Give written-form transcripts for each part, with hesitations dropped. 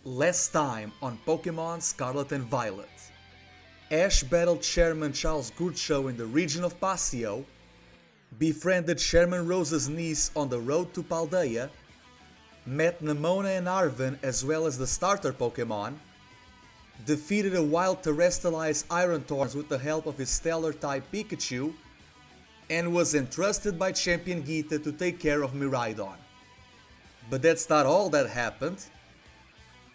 Last time on Pokémon Scarlet and Violet. Ash battled Chairman Charles Gurcho in the region of Pasio, befriended Chairman Rose's niece on the road to Paldea, met Nemona and Arven as well as the starter Pokémon, defeated a wild terrestrialized Iron Thorns with the help of his stellar type Pikachu, and was entrusted by Champion Gita to take care of Miraidon. But that's not all that happened.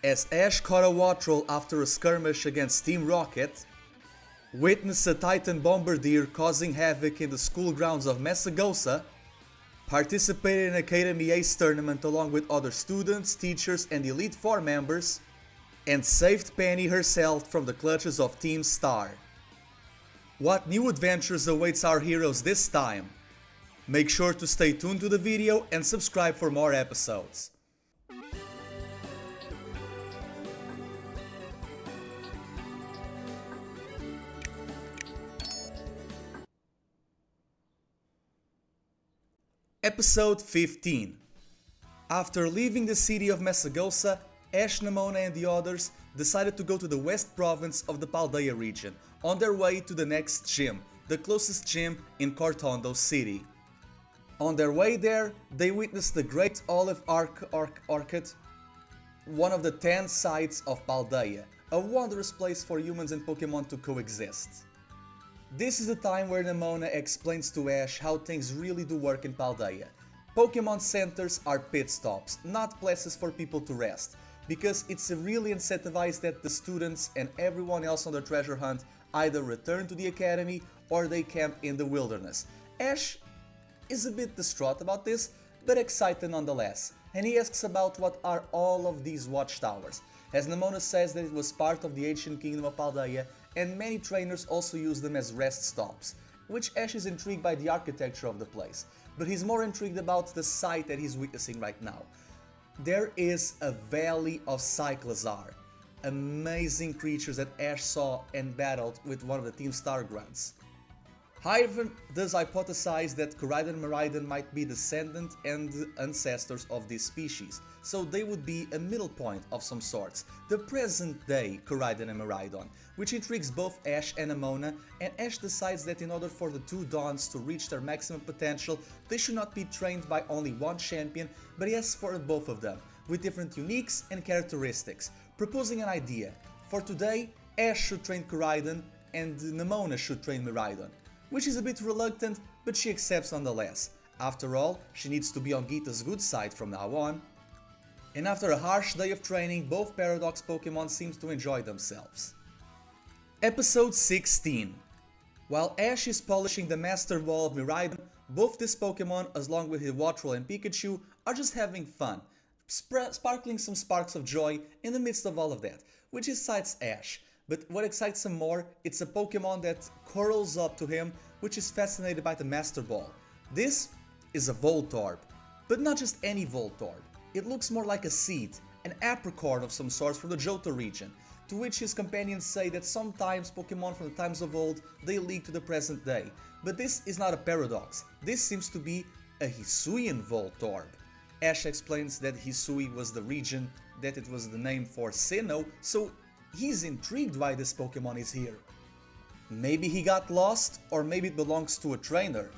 As Ash caught a Wattrel after a skirmish against Team Rocket, witnessed a Titan Bombardier causing havoc in the school grounds of Messagosa, participated in a Academy Ace tournament along with other students, teachers and Elite Four members, and saved Penny herself from the clutches of Team Star. What new adventures awaits our heroes this time? Make sure to stay tuned to the video and subscribe for more episodes. Episode 15. After leaving the city of Messagosa, Ash, Nemona and the others decided to go to the west province of the Paldea region, on their way to the next gym, the closest gym in Cortondo City. On their way there, they witnessed the Great Olive Orchid, one of the 10 sites of Paldea, a wondrous place for humans and Pokemon to coexist. This is the time where Nemona explains to Ash how things really do work in Paldea. Pokemon centers are pit stops, not places for people to rest, because it's really incentivized that the students and everyone else on their treasure hunt either return to the academy or they camp in the wilderness. Ash is a bit distraught about this, but excited nonetheless, and he asks about what are all of these watchtowers, as Nemona says that it was part of the ancient kingdom of Paldea and many trainers also use them as rest stops, which Ash is intrigued by the architecture of the place, but he's more intrigued about the sight that he's witnessing right now. There is a Valley of Cyclizar, amazing creatures that Ash saw and battled with one of the Team Star grunts. Arven does hypothesize that Koraidon and Miraidon might be descendant and ancestors of this species, so they would be a middle point of some sorts, the present day Koraidon and Miraidon, which intrigues both Ash and Nemona, and Ash decides that in order for the two Dons to reach their maximum potential, they should not be trained by only one champion, but yes, for both of them, with different uniques and characteristics, proposing an idea. For today, Ash should train Koraidon and Nemona should train Miraidon, which is a bit reluctant, but she accepts nonetheless. After all, she needs to be on Gita's good side from now on. And after a harsh day of training, both Paradox Pokemon seem to enjoy themselves. Episode 16. While Ash is polishing the Master Ball of Miraidon, both these Pokemon, along with his Wattrel and Pikachu, are just having fun, sparkling some sparks of joy in the midst of all of that, which excites Ash. But what excites him more, it's a Pokemon that curls up to him, which is fascinated by the Master Ball. This is a Voltorb, but not just any Voltorb. It looks more like a seed, an apricot of some sort from the Johto region, to which his companions say that sometimes Pokemon from the times of old, they lead to the present day. But this is not a paradox, this seems to be a Hisuian Voltorb. Ash explains that Hisui was the region, that it was the name for Sinnoh, so he's intrigued why this Pokemon is here. Maybe he got lost, or maybe it belongs to a trainer.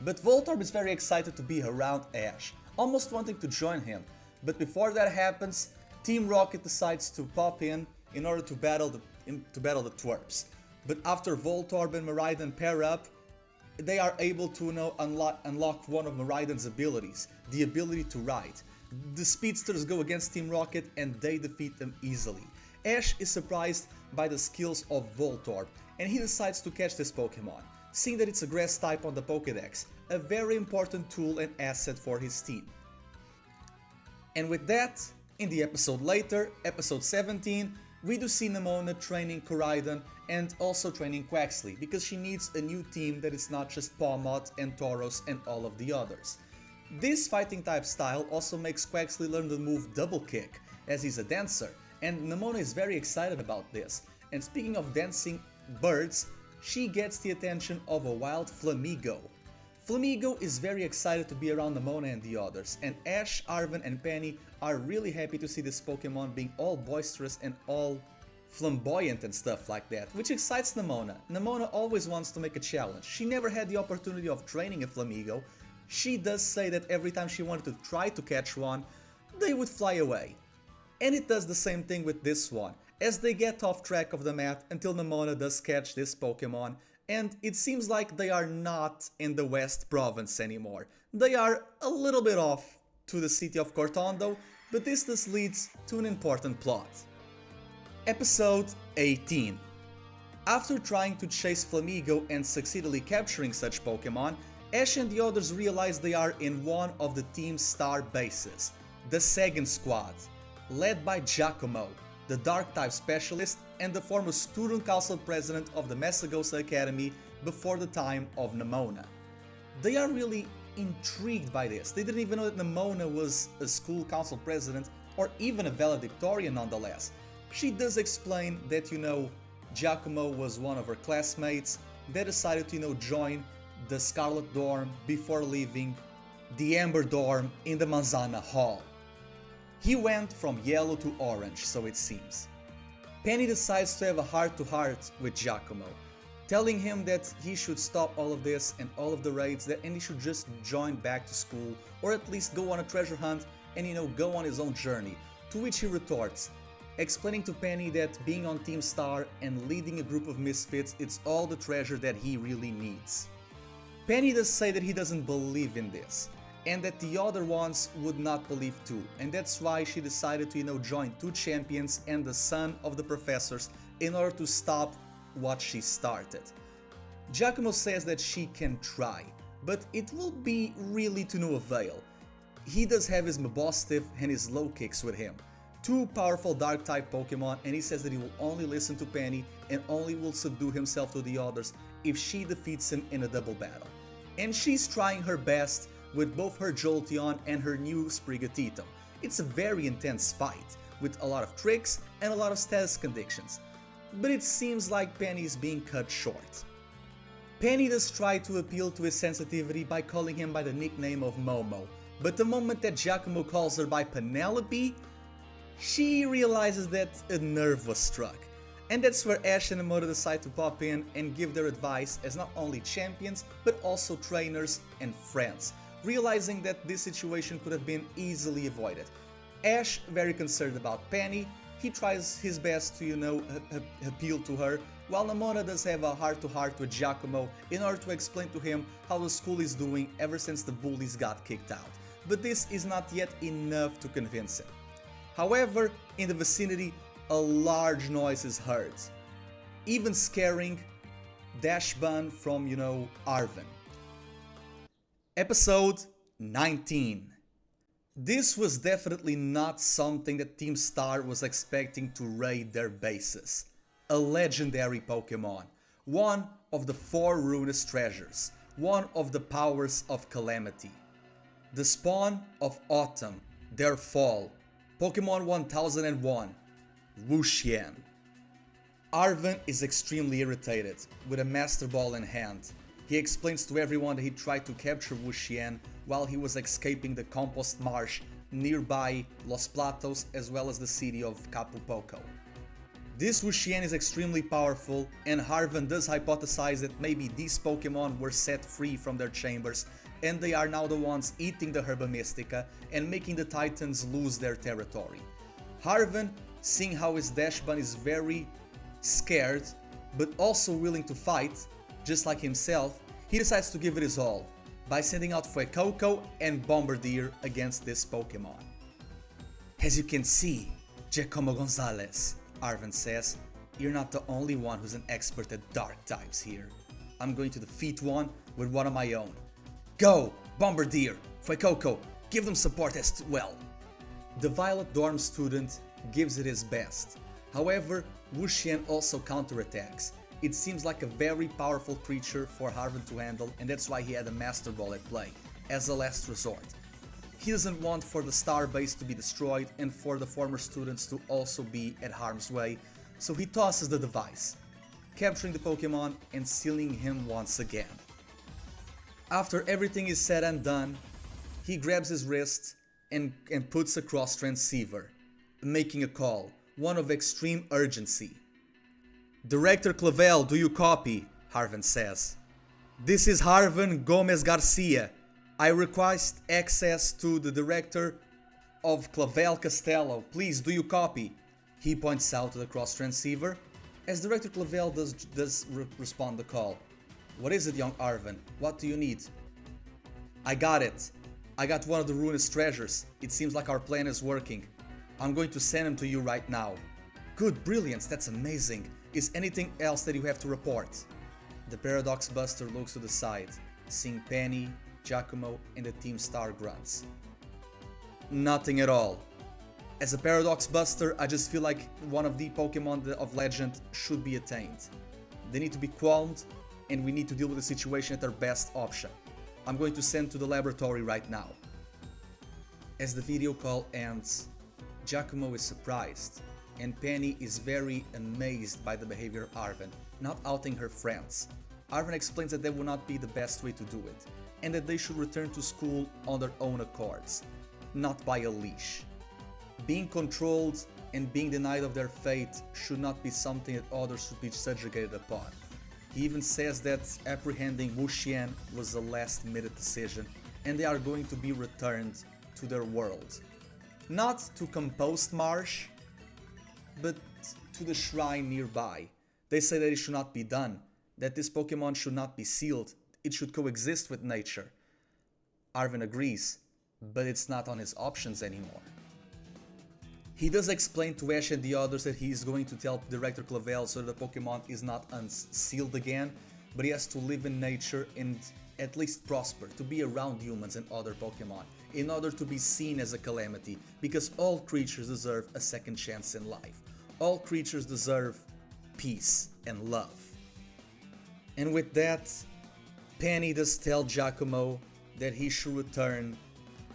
But Voltorb is very excited to be around Ash, almost wanting to join him. But before that happens, Team Rocket decides to pop in order to battle the twerps. But after Voltorb and Miraidon pair up, they are able to unlock one of Miraidon's abilities, the ability to ride. The speedsters go against Team Rocket and they defeat them easily. Ash is surprised by the skills of Voltorb, and he decides to catch this Pokemon, seeing that it's a grass type on the Pokédex, a very important tool and asset for his team. And with that, in the episode later, episode 17, we do see Nemona training Koraidon and also training Quaxly, because she needs a new team that is not just Pawmot and Tauros and all of the others. This fighting type style also makes Quaxly learn the move Double Kick, as he's a dancer, and Nemona is very excited about this. And speaking of dancing birds, she gets the attention of a wild Flamigo. Flamigo is very excited to be around Nemona and the others, and Ash, Arven and Penny are really happy to see this Pokemon being all boisterous and all flamboyant and stuff like that, which excites Nemona. Nemona always wants to make a challenge. She never had the opportunity of training a Flamigo. She does say that every time she wanted to try to catch one, they would fly away. And it does the same thing with this one, as they get off track of the map until Nemona does catch this Pokemon, and it seems like they are not in the West Province anymore. They are a little bit off to the city of Cortondo, but this thus leads to an important plot. Episode 18. After trying to chase Flamigo and succeedingly capturing such Pokemon, Ash and the others realize they are in one of the Team Star bases, the second squad, led by Giacomo, the Dark-type specialist and the former student council president of the Messagosa Academy before the time of Nemona. They are really intrigued by this. They didn't even know that Nemona was a school council president or even a valedictorian nonetheless. She does explain that, Giacomo was one of her classmates that decided to, join the Scarlet dorm before leaving the Amber dorm in the Manzana Hall. He went from yellow to orange, so it seems. Penny decides to have a heart-to-heart with Giacomo, telling him that he should stop all of this and all of the raids, and he should just join back to school, or at least go on a treasure hunt and go on his own journey, to which he retorts, explaining to Penny that being on Team Star and leading a group of misfits, it's all the treasure that he really needs. Penny does say that he doesn't believe in this, and that the other ones would not believe too, and that's why she decided to join two champions and the son of the professors in order to stop what she started. Giacomo says that she can try, but it will be really to no avail. He does have his Mabosstiff and his Low Kicks with him, two powerful Dark-type Pokemon, and he says that he will only listen to Penny and only will subdue himself to the others if she defeats him in a double battle. And she's trying her best with both her Jolteon and her new Sprigatito. It's a very intense fight, with a lot of tricks and a lot of status conditions, but it seems like Penny is being cut short. Penny does try to appeal to his sensitivity by calling him by the nickname of Momo, but the moment that Giacomo calls her by Penelope, she realizes that a nerve was struck. And that's where Ash and Nemona decide to pop in and give their advice as not only champions, but also trainers and friends, realizing that this situation could have been easily avoided. Ash, very concerned about Penny, he tries his best to, appeal to her, while Nemona does have a heart-to-heart with Giacomo in order to explain to him how the school is doing ever since the bullies got kicked out. But this is not yet enough to convince him. However, in the vicinity, a large noise is heard, even scaring Dashbun from, Arven. Episode 19. This was definitely not something that Team Star was expecting to raid their bases. A legendary Pokemon, one of the 4 ruinous treasures, one of the powers of calamity. The spawn of autumn, their fall, Pokemon 1001, Wuxian. Arven is extremely irritated, with a Master Ball in hand. He explains to everyone that he tried to capture Wuxian while he was escaping the compost marsh nearby Los Platos as well as the city of Capulpoco. This Wuxian is extremely powerful, and Arven does hypothesize that maybe these Pokemon were set free from their chambers and they are now the ones eating the Herba Mystica and making the Titans lose their territory. Arven, seeing how his Dashbun is very scared but also willing to fight, just like himself, he decides to give it his all by sending out Fuecoco and Bombardier against this Pokemon. As you can see, Giacomo Gonzalez, Arven says, you're not the only one who's an expert at dark types here. I'm going to defeat one with one of my own. Go, Bombardier, Fuecoco, give them support as well. The Violet Dorm student gives it his best. However, Wuxian also counterattacks. It seems like a very powerful creature for Arven to handle, and that's why he had a Master Ball at play, as a last resort. He doesn't want for the star base to be destroyed and for the former students to also be at harm's way, so he tosses the device, capturing the Pokemon and sealing him once again. After everything is said and done, he grabs his wrist and puts a cross transceiver, making a call, one of extreme urgency. "Director Clavel, do you copy?" Arven says. "This is Arven Gomez Garcia. I request access to the director of Clavel Castello. Please, do you copy?" He points out to the cross transceiver, as Director Clavel does respond the call. "What is it, young Arven? What do you need?" "I got it. I got one of the ruinous treasures. It seems like our plan is working. I'm going to send him to you right now." "Good, brilliant, that's amazing. Is anything else that you have to report?" The Paradox Buster looks to the side, seeing Penny, Giacomo, and the Team Star grunts. "Nothing at all. As a Paradox Buster, I just feel like one of the Pokemon of Legend should be attained. They need to be calmed, and we need to deal with the situation at our best option. I'm going to send to the laboratory right now." As the video call ends, Giacomo is surprised, and Penny is very amazed by the behavior of Arven, not outing her friends. Arven explains that that would not be the best way to do it, and that they should return to school on their own accords, not by a leash. Being controlled and being denied of their fate should not be something that others should be subjugated upon. He even says that apprehending Wuxian was a last-minute decision, and they are going to be returned to their world. Not to Compost Marsh, but to the shrine nearby. They say that it should not be done, that this Pokemon should not be sealed, it should coexist with nature. Arven agrees, but it's not on his options anymore. He does explain to Ash and the others that he is going to tell Director Clavel so that the Pokemon is not unsealed again, but he has to live in nature and at least prosper, to be around humans and other Pokemon, in order to be seen as a calamity, because all creatures deserve a second chance in life. All creatures deserve peace and love. And with that, Penny does tell Giacomo that he should return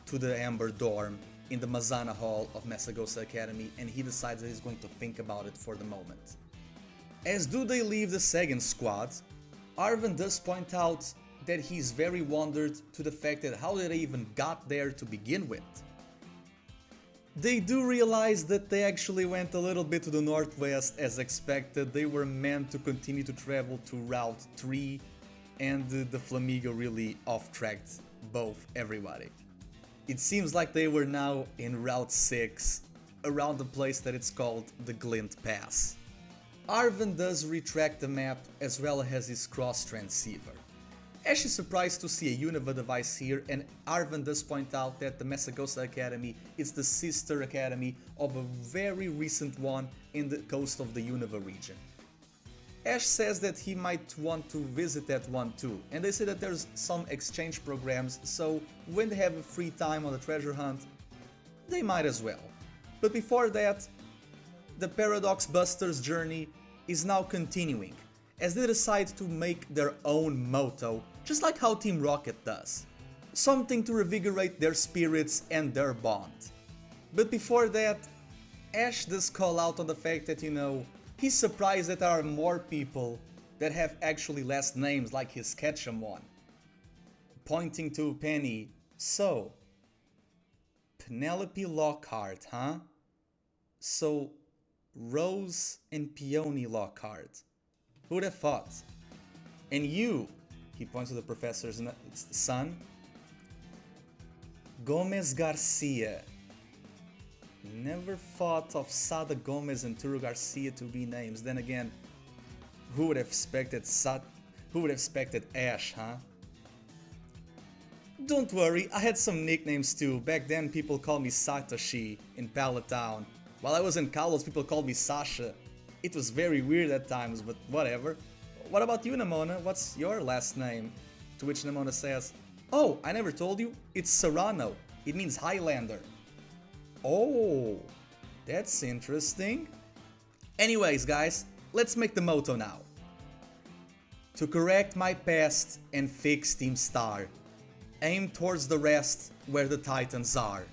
to the Amber Dorm in the Mazana Hall of Mesagosa Academy, and he decides that he's going to think about it for the moment. As do they leave the Sagan squad, Arven does point out that he's very wondered to the fact that how they even got there to begin with. They do realize that they actually went a little bit to the northwest as expected. They were meant to continue to travel to Route 3, and the Flamigo really off-tracked everybody. It seems like they were now in Route 6, around the place that it's called the Glint Pass. Arven does retract the map as well as his cross transceiver. Ash is surprised to see a Unova device here, and Arven does point out that the Mesagosa Academy is the sister academy of a very recent one in the coast of the Unova region. Ash says that he might want to visit that one too, and they say that there's some exchange programs, so when they have a free time on the treasure hunt, they might as well. But before that, the Paradox Busters journey is now continuing, as they decide to make their own motto, just like how Team Rocket does. Something to revigorate their spirits and their bond. But before that, Ash does call out on the fact that, he's surprised that there are more people that have actually last names like his Ketchum one. Pointing to Penny, "So, Penelope Lockhart, huh? So, Rose and Peony Lockhart. Who'd have thought? And you," he points to the professor's son, "Gomez Garcia. Never thought of Sada Gomez and Turo Garcia to be names. Then again, who would have expected Ash, huh?" "Don't worry, I had some nicknames too. Back then people called me Satoshi in Pallet Town. While I was in Kalos, people called me Sasha. It was very weird at times, but whatever. What about you, Nemona? What's your last name?" To which Nemona says, "Oh, I never told you. It's Serrano. It means Highlander." "Oh, that's interesting." Anyways, guys, let's make the motto now. "To correct my past and fix Team Star. Aim towards the rest where the Titans are.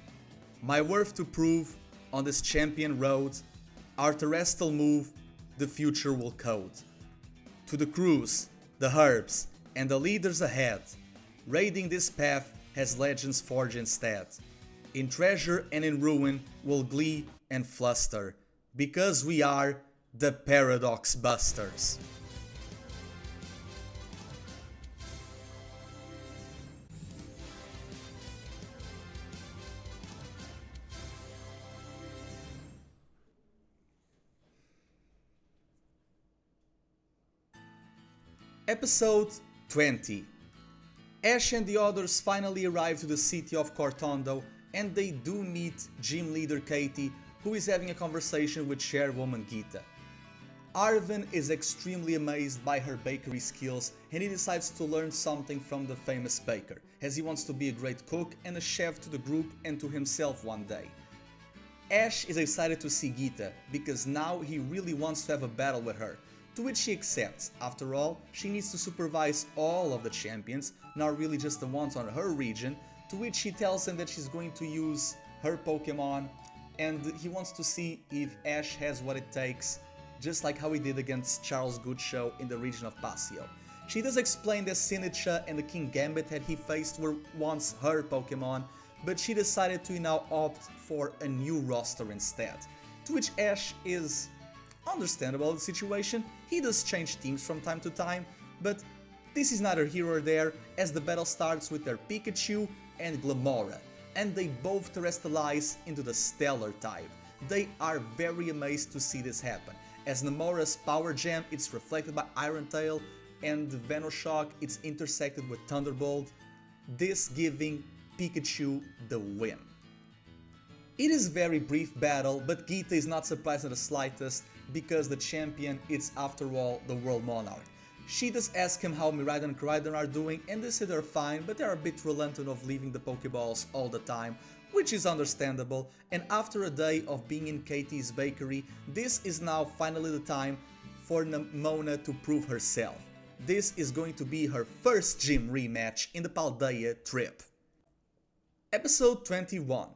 My worth to prove on this champion road. Our terrestrial move, the future will code. To the crews, the herbs, and the leaders ahead. Raiding this path has legends forged instead. In treasure and in ruin will glee and fluster, because we are the Paradox Busters. Episode 20. Ash and the others finally arrive to the city of Cortondo, and they do meet gym leader Katy, who is having a conversation with chairwoman Gita. Arven is extremely amazed by her bakery skills, and he decides to learn something from the famous baker, as he wants to be a great cook and a chef to the group and to himself one day. Ash is excited to see Gita, because now he really wants to have a battle with her, to which she accepts. After all, she needs to supervise all of the champions, not really just the ones on her region, to which she tells him that she's going to use her Pokemon, and he wants to see if Ash has what it takes, just like how he did against Charles Goodshow in the region of Pasio. She does explain that Sinistcha and the King Gambit that he faced were once her Pokemon, but she decided to now opt for a new roster instead, to which Ash is understandable in the situation. He does change teams from time to time, but this is neither here or there, as the battle starts with their Pikachu and Glimmora, and they both terrestrialize into the Stellar type. They are very amazed to see this happen, as Nemora's Power Gem is reflected by Iron Tail, and Venoshock is intersected with Thunderbolt, this giving Pikachu the win. It is a very brief battle, but Gita is not surprised in the slightest, because the champion is after all the World Monarch. She does ask him how Miraidon and Koraidon are doing, and they say they're fine, but they're a bit reluctant of leaving the Pokeballs all the time, which is understandable, and after a day of being in Katy's bakery, this is now finally the time for Nemona to prove herself. This is going to be her first gym rematch in the Paldea trip. Episode 21.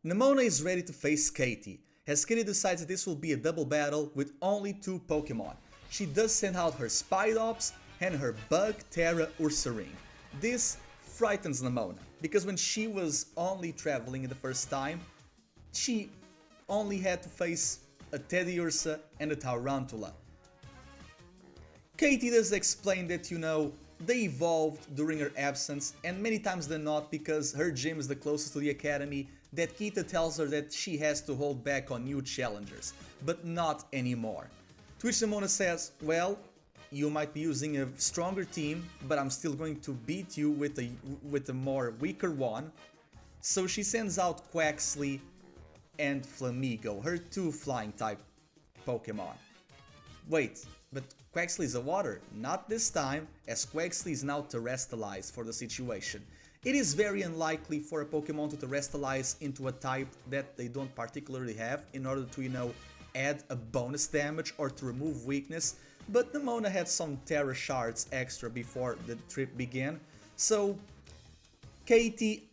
Nemona is ready to face Katy, as Katy decides that this will be a double battle with only two Pokemon. She does send out her Spidops and her Bug Terra Ursaring. This frightens Nemona, because when she was only traveling the first time, she only had to face a Teddiursa and a Tarantula. Katy does explain that, they evolved during her absence, and many times than not, because her gym is the closest to the academy, that Gita tells her that she has to hold back on new challengers, but not anymore. To which Nemona says, well, you might be using a stronger team, but I'm still going to beat you with a more weaker one. So she sends out Quaxly and Flamigo, her two flying type Pokemon. Wait, but Quaxly is a water. Not this time, as Quaxly is now terrestrialized for the situation. It is very unlikely for a Pokemon to terrestrialize into a type that they don't particularly have in order to, add a bonus damage or to remove weakness, but Nemona had some Terra Shards extra before the trip began. So, Katy,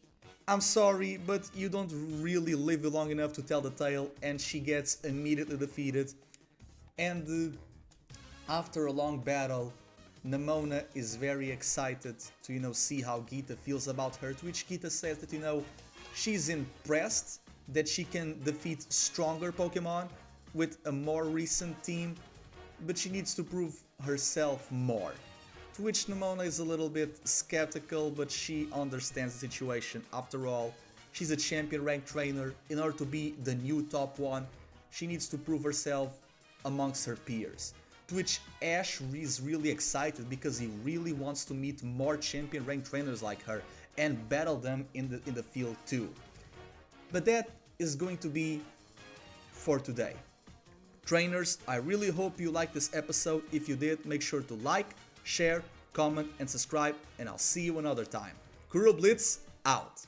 I'm sorry, but you don't really live long enough to tell the tale, and she gets immediately defeated. And after a long battle, Nemona is very excited to, see how Gita feels about her, to which Gita says that, she's impressed that she can defeat stronger Pokemon with a more recent team, but she needs to prove herself more. To which Nemona is a little bit skeptical, but she understands the situation. After all, she's a champion ranked trainer. In order to be the new top one, she needs to prove herself amongst her peers. To which Ash is really excited, because he really wants to meet more champion ranked trainers like her and battle them in the field too. But that is going to be for today. Trainers, I really hope you liked this episode. If you did, make sure to like, share, comment and subscribe, and I'll see you another time. KuroBlitz out!